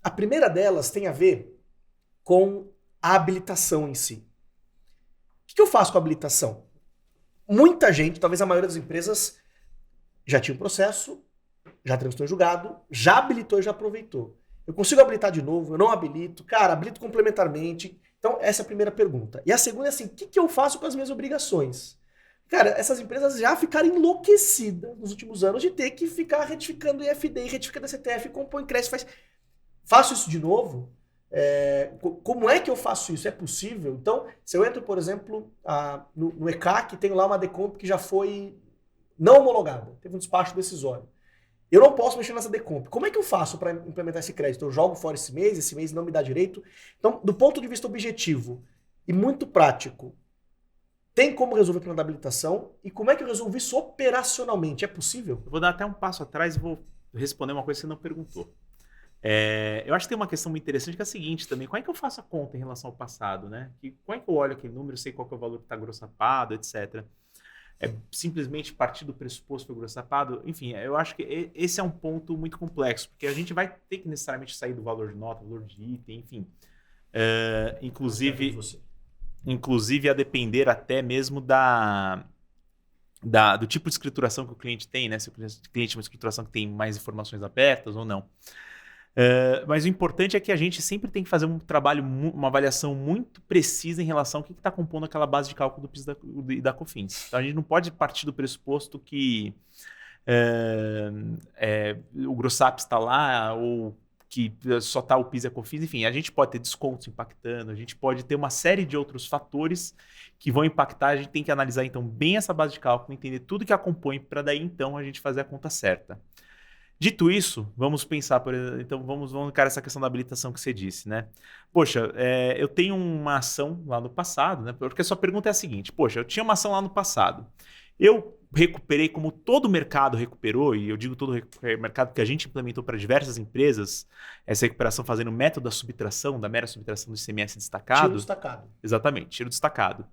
A primeira delas tem a ver com a habilitação em si. O que eu faço com a habilitação? Muita gente, talvez a maioria das empresas, já tinha um processo, já transitou em julgado, já habilitou e já aproveitou. Eu consigo habilitar de novo? Eu não habilito? Cara, habilito complementarmente. Então, essa é a primeira pergunta. E a segunda é assim, o que eu faço com as minhas obrigações? Cara, essas empresas já ficaram enlouquecidas nos últimos anos de ter que ficar retificando IFD, retificando CTF, compõe crédito, faço isso de novo? Como é que eu faço isso? É possível? Então, se eu entro, por exemplo, no ECAC, tenho lá uma decomp que já foi não homologada, teve um despacho decisório. Eu não posso mexer nessa decomp. Como é que eu faço para implementar esse crédito? Eu jogo fora esse mês não me dá direito. Então, do ponto de vista objetivo e muito prático, tem como resolver o problema da habilitação? E como é que eu resolvo isso operacionalmente? É possível? Eu vou dar até um passo atrás e vou responder uma coisa que você não perguntou. Eu acho que tem uma questão muito interessante que é a seguinte também. Como é que eu faço a conta em relação ao passado, né? Como é que eu olho aquele número, sei qual que é o valor que está grossapado, etc. É simplesmente partir do pressuposto que foi grossapado? Enfim, eu acho que esse é um ponto muito complexo, porque a gente vai ter que necessariamente sair do valor de nota, valor de item, enfim. Inclusive a depender até mesmo do tipo de escrituração que o cliente tem, né? Se o cliente tem uma escrituração que tem mais informações abertas ou não. Mas o importante é que a gente sempre tem que fazer um trabalho, uma avaliação muito precisa em relação ao que está compondo aquela base de cálculo do PIS e da COFINS. Então a gente não pode partir do pressuposto que o Grossapi está lá ou que só está o PIS e a COFINS. Enfim, a gente pode ter descontos impactando, a gente pode ter uma série de outros fatores que vão impactar. A gente tem que analisar então bem essa base de cálculo, entender tudo que a compõe para daí então a gente fazer a conta certa. Dito isso, vamos pensar, por exemplo, então vamos encarar essa questão da habilitação que você disse, né? Poxa, eu tenho uma ação lá no passado, né? Porque a sua pergunta é a seguinte: poxa, eu tinha uma ação lá no passado. Eu recuperei como todo o mercado recuperou, e eu digo todo o mercado que a gente implementou para diversas empresas, essa recuperação fazendo o método da subtração, da mera subtração do ICMS Tiro destacado. destacado. Exatamente, tiro destacado.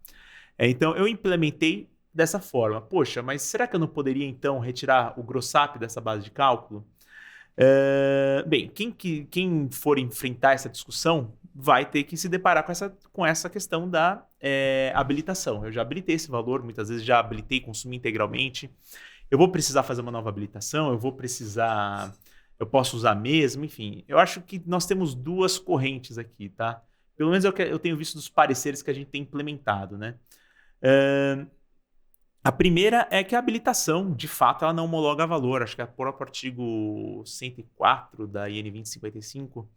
Então, eu implementei dessa forma. Poxa, mas será que eu não poderia, então, retirar o Grossap dessa base de cálculo? Bem, quem for enfrentar essa discussão vai ter que se deparar com essa questão da habilitação. Eu já habilitei esse valor, muitas vezes já habilitei, consumi integralmente. Eu vou precisar fazer uma nova habilitação, eu posso usar mesmo, enfim. Eu acho que nós temos duas correntes aqui, tá? Pelo menos eu tenho visto dos pareceres que a gente tem implementado, né? A primeira é que a habilitação, de fato, ela não homologa valor. Acho que é por o artigo 104 da IN 2055,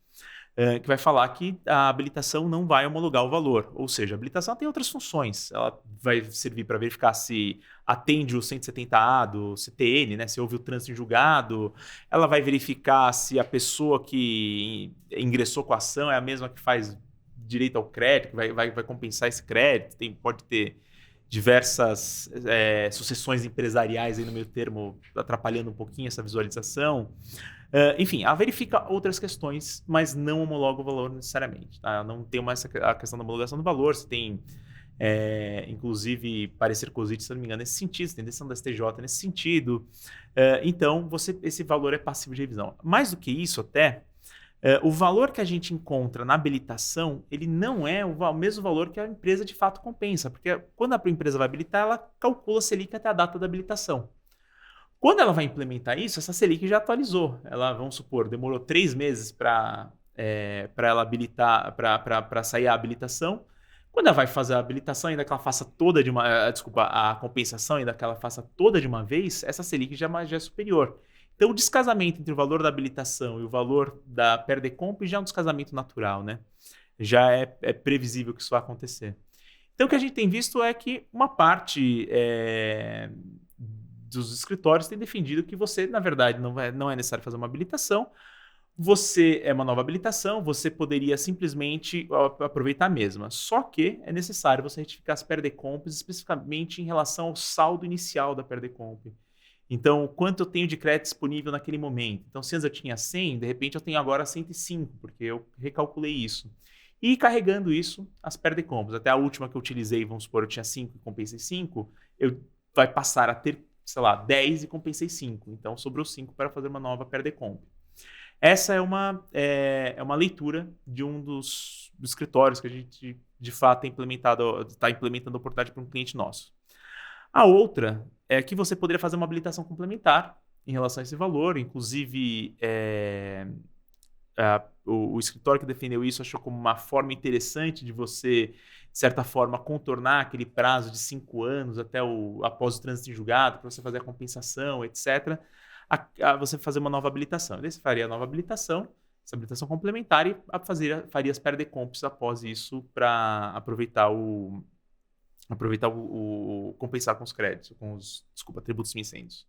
que vai falar que a habilitação não vai homologar o valor. Ou seja, a habilitação tem outras funções. Ela vai servir para verificar se atende o 170A do CTN, né? Se houve o trânsito em julgado. Ela vai verificar se a pessoa que ingressou com a ação é a mesma que faz direito ao crédito, que vai compensar esse crédito. Pode ter diversas sucessões empresariais aí no meio termo, atrapalhando um pouquinho essa visualização. Enfim, ela verifica outras questões, mas não homologa o valor necessariamente. Tá? Não tem a questão da homologação do valor, você tem, inclusive, parecer COSIT, se não me engano, nesse sentido, você tem decisão da STJ nesse sentido. Então, esse valor é passível de revisão. Mais do que isso, até, o valor que a gente encontra na habilitação, ele não é o mesmo valor que a empresa de fato compensa, porque quando a empresa vai habilitar, ela calcula a Selic até a data da habilitação. Quando ela vai implementar isso, essa Selic já atualizou. Ela, vamos supor, demorou 3 meses para ela habilitar, para sair a habilitação. Quando ela vai fazer a habilitação, ainda que ela faça toda de uma. Desculpa, a compensação, ainda que ela faça toda de uma vez, essa Selic já é superior. Então, o descasamento entre o valor da habilitação e o valor da Perdecomp já é um descasamento natural, né? Já é previsível que isso vai acontecer. Então, o que a gente tem visto é que uma parte dos escritórios tem defendido que você, na verdade, não é necessário fazer uma habilitação. Você é uma nova habilitação, você poderia simplesmente aproveitar a mesma. Só que é necessário você retificar as Perdecomps, especificamente em relação ao saldo inicial da Perdecomp. Então, quanto eu tenho de crédito disponível naquele momento? Então, se antes eu tinha 100, de repente eu tenho agora 105, porque eu recalculei isso. E carregando isso, as Perdecompos. Até a última que eu utilizei, vamos supor, eu tinha 5 e compensei 5, vai passar a ter, sei lá, 10 e compensei 5. Então, sobrou 5 para fazer uma nova Perdecomp. Essa é uma leitura de um dos escritórios que a gente, de fato, está implementando a oportunidade para um cliente nosso. A outra é que você poderia fazer uma habilitação complementar em relação a esse valor, inclusive o escritório que defendeu isso achou como uma forma interessante de você, de certa forma, contornar aquele prazo de 5 anos após o trânsito em julgado, para você fazer a compensação, etc., você fazer uma nova habilitação. Daí você faria a nova habilitação, essa habilitação complementar, e faria as perdecompes após isso para aproveitar compensar com os créditos, tributos de incêndios.